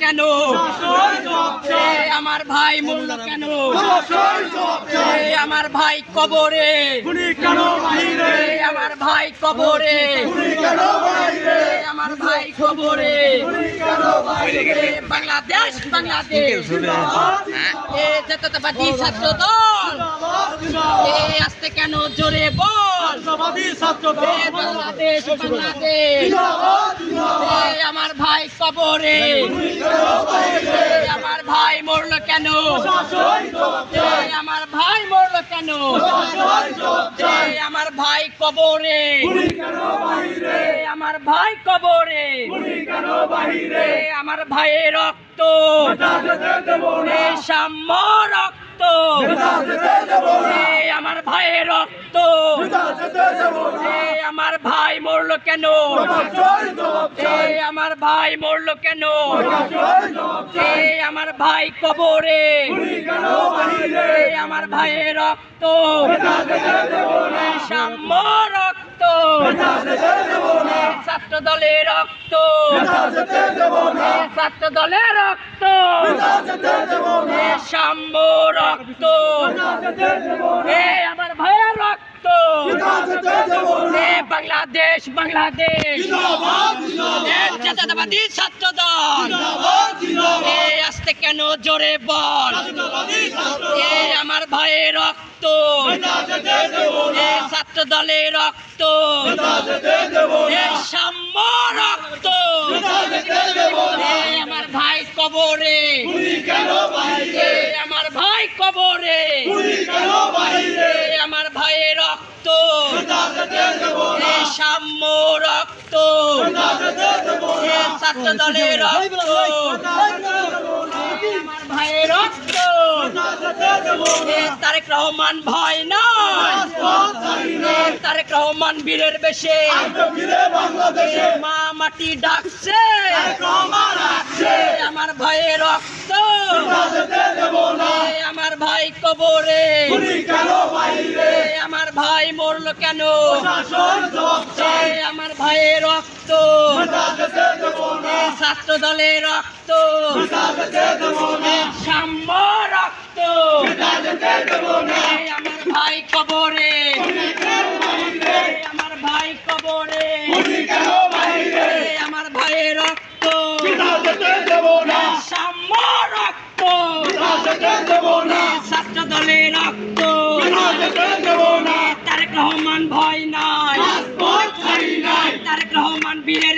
কেন? আমার ভাই মরল কেন? আমার ভাই কবরে, আমার ভাই কবরে, আমার ভাই কবরে। বাংলাদেশ বাংলাদেশ জাতীয়তাবাদী ছাত্র দল আসতে কেন জোরে বল। বাংলাদেশ বাংলাদেশ আমার ভাই কবরে, আমার ভাই মরল কেন? আমার ভাই মরল কেন? আমার ভাই কবরে, আমার ভাই কবরে, আমার ভাইয়ের রক্ত সাম্য রক্ত, আমার ভাইয়ের রক্ত, আমার ভাই মরল কেন? আমার ভাই মরল কেন? আমার ভাই কবরে, আমার ভাইয়ের রক্ত সাম্য রক্ত, ছাত্র দলের রক্ত, ছাত্র দলের রক্ত সাম্য রক্ত, আমার ভাইয়ের রক্ত। বাংলাদেশ বাংলাদেশ জাতীয়তাবাদী ছাত্র দল আসতে কেন জোরে বল। আমার ভাইয়ের রক্ত, ছাত্র দলের রক্ত সাম্য রক্ত, আমার ভাই কবরে, আমার ভাই কবরে, আমার ভাইয়ের রক্ত সাম্য রক্ত, ছাত্র দলের রক্ত, আমার ভাইয়ের রক্ত। তারেক রহমান ভয় নয়, তারেক রহমান বীরের বেশে মা মাটি ডাকছে, আমার ভাইয়ের রক্ত, আমার ভাই কবরে, আমার ভাই মরল কেন? আমার ভাইয়ের রক্ত, ছাত্র দলের রক্ত সাম্য রক্ত, আমার ভাই কবরে।